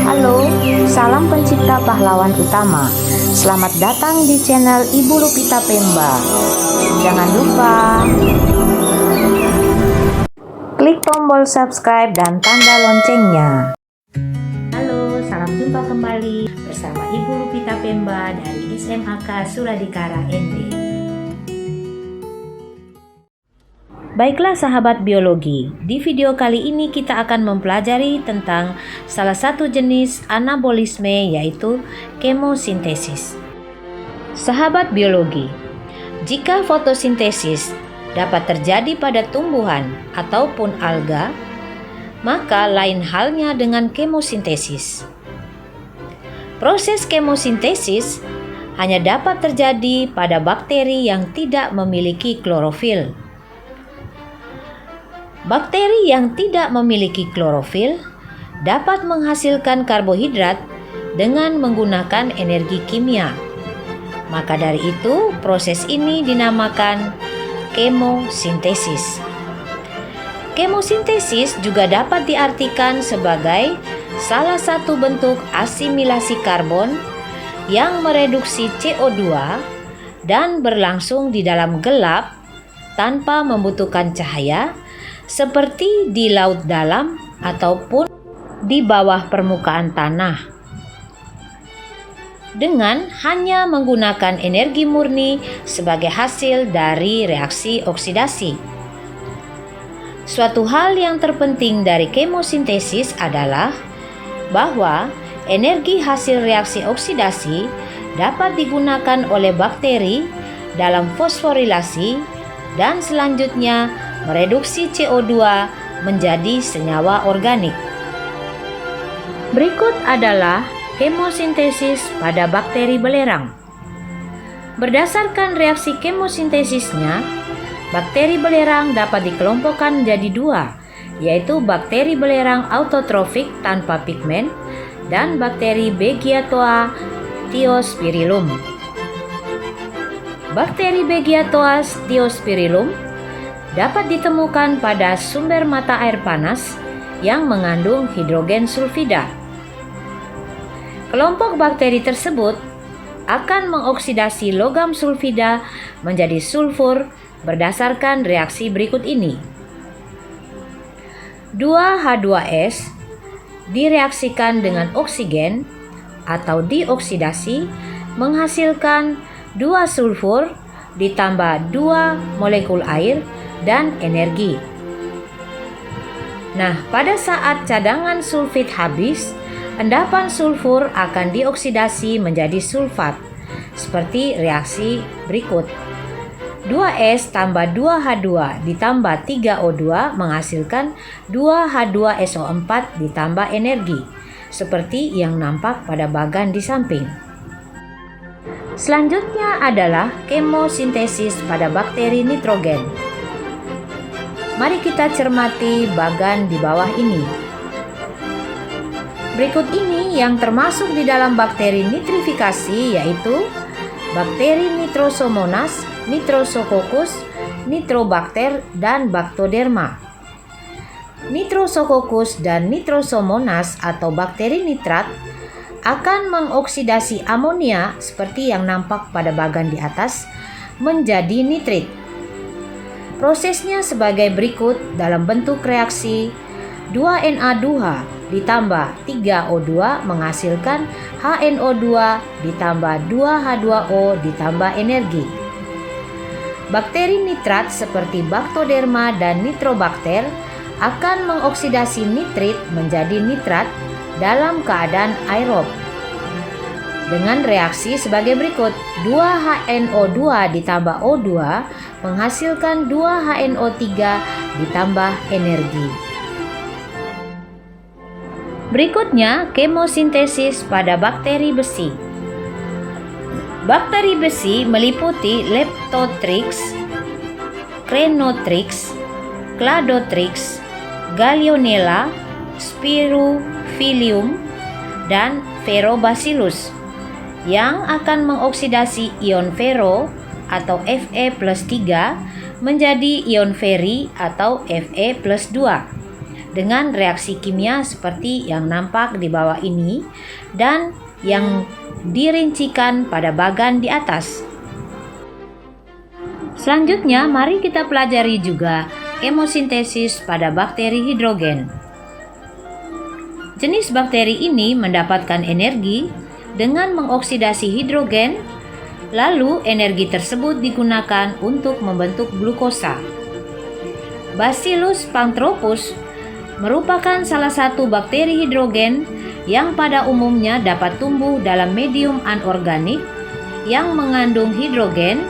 Halo, salam pencipta pahlawan utama. Selamat datang di channel Ibu Lupita Pemba. Jangan lupa klik tombol subscribe dan tanda loncengnya. Halo, salam jumpa kembali bersama Ibu Lupita Pemba dari SMAK Suradikara ND. Baiklah sahabat biologi, di video kali ini kita akan mempelajari tentang salah satu jenis anabolisme, yaitu kemosintesis. Sahabat biologi, jika fotosintesis dapat terjadi pada tumbuhan ataupun alga, maka lain halnya dengan kemosintesis. Proses kemosintesis hanya dapat terjadi pada bakteri yang tidak memiliki klorofil. Bakteri yang tidak memiliki klorofil dapat menghasilkan karbohidrat dengan menggunakan energi kimia. Maka dari itu, proses ini dinamakan kemosintesis. Kemosintesis juga dapat diartikan sebagai salah satu bentuk asimilasi karbon yang mereduksi CO2 dan berlangsung di dalam gelap tanpa membutuhkan cahaya, seperti di laut dalam ataupun di bawah permukaan tanah, dengan hanya menggunakan energi murni sebagai hasil dari reaksi oksidasi. Suatu hal yang terpenting dari kemosintesis adalah bahwa energi hasil reaksi oksidasi dapat digunakan oleh bakteri dalam fosforilasi dan selanjutnya mereduksi CO2 menjadi senyawa organik. Berikut adalah kemosintesis pada bakteri belerang. Berdasarkan reaksi kemosintesisnya, bakteri belerang dapat dikelompokkan menjadi dua, yaitu bakteri belerang autotrofik tanpa pigmen dan bakteri Beggiatoa thiospirillum. Bakteri Beggiatoa thiospirillum dapat ditemukan pada sumber mata air panas yang mengandung hidrogen sulfida. Kelompok bakteri tersebut akan mengoksidasi logam sulfida menjadi sulfur berdasarkan reaksi berikut ini. 2H2S direaksikan dengan oksigen atau dioksidasi menghasilkan 2 sulfur ditambah 2 molekul air dan energi. Nah, pada saat cadangan sulfit habis, endapan sulfur akan dioksidasi menjadi sulfat, seperti reaksi berikut. 2S tambah 2H2 ditambah 3O2 menghasilkan 2H2SO4 ditambah energi, seperti yang nampak pada bagan di samping. Selanjutnya adalah kemosintesis pada bakteri nitrogen. Mari kita cermati bagan di bawah ini. Berikut ini yang termasuk di dalam bakteri nitrifikasi, yaitu bakteri Nitrosomonas, Nitrosococcus, Nitrobacter, dan Bactoderma. Nitrosococcus dan Nitrosomonas atau bakteri nitrat akan mengoksidasi amonia seperti yang nampak pada bagan di atas menjadi nitrit. Prosesnya sebagai berikut dalam bentuk reaksi 2Na2H ditambah 3O2 menghasilkan HNO2 ditambah 2H2O ditambah energi. Bakteri nitrat seperti Bactoderma dan Nitrobacter akan mengoksidasi nitrit menjadi nitrat dalam keadaan aerob dengan reaksi sebagai berikut. 2HNO2 ditambah O2 menghasilkan 2HNO3 ditambah energi. Berikutnya, kemosintesis pada bakteri besi. Bakteri besi meliputi Leptotrix, Crenotrix, Cladotrix, Gallionella, Spirophilium, dan Ferrobacillus yang akan mengoksidasi ion ferro atau Fe+3 menjadi ion feri atau Fe+2 dengan reaksi kimia seperti yang nampak di bawah ini dan yang dirincikan pada bagan di atas. Selanjutnya, mari kita pelajari juga kemosintesis pada bakteri hidrogen. Jenis bakteri ini mendapatkan energi dengan mengoksidasi hidrogen, lalu energi tersebut digunakan untuk membentuk glukosa. Bacillus panthropus merupakan salah satu bakteri hidrogen yang pada umumnya dapat tumbuh dalam medium anorganik yang mengandung hidrogen,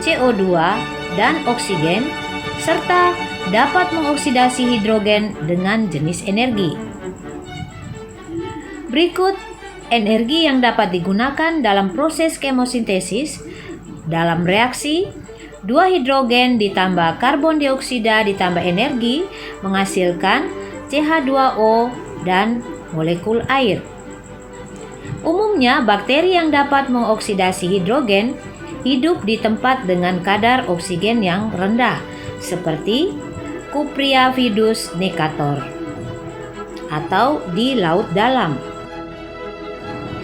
CO2, dan oksigen, serta dapat mengoksidasi hidrogen dengan jenis energi. Berikut energi yang dapat digunakan dalam proses kemosintesis. Dalam reaksi, 2 hidrogen ditambah karbon dioksida ditambah energi menghasilkan CH2O dan molekul air. Umumnya, bakteri yang dapat mengoksidasi hidrogen hidup di tempat dengan kadar oksigen yang rendah, seperti Cupriaphidus necator, atau di laut dalam.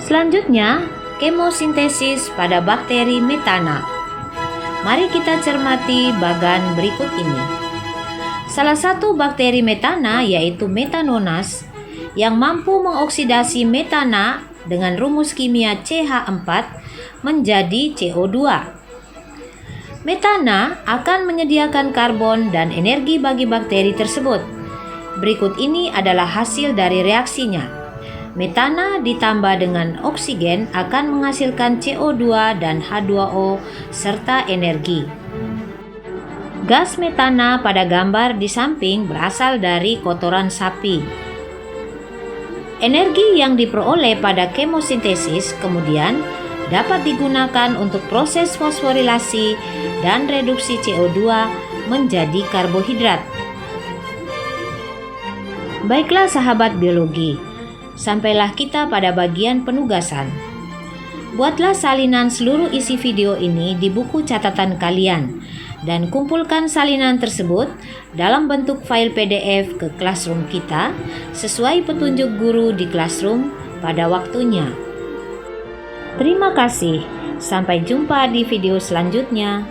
Selanjutnya, kemosintesis pada bakteri metana. Mari kita cermati bagan berikut ini. Salah satu bakteri metana yaitu Metanonas yang mampu mengoksidasi metana dengan rumus kimia CH4 menjadi CO2. Metana akan menyediakan karbon dan energi bagi bakteri tersebut. Berikut ini adalah hasil dari reaksinya. Metana ditambah dengan oksigen akan menghasilkan CO2 dan H2O serta energi. Gas metana pada gambar di samping berasal dari kotoran sapi. Energi yang diperoleh pada kemosintesis kemudian dapat digunakan untuk proses fosforilasi dan reduksi CO2 menjadi karbohidrat. Baiklah sahabat biologi, sampailah kita pada bagian penugasan. Buatlah salinan seluruh isi video ini di buku catatan kalian dan kumpulkan salinan tersebut dalam bentuk file PDF ke Classroom kita sesuai petunjuk guru di Classroom pada waktunya. Terima kasih. Sampai jumpa di video selanjutnya.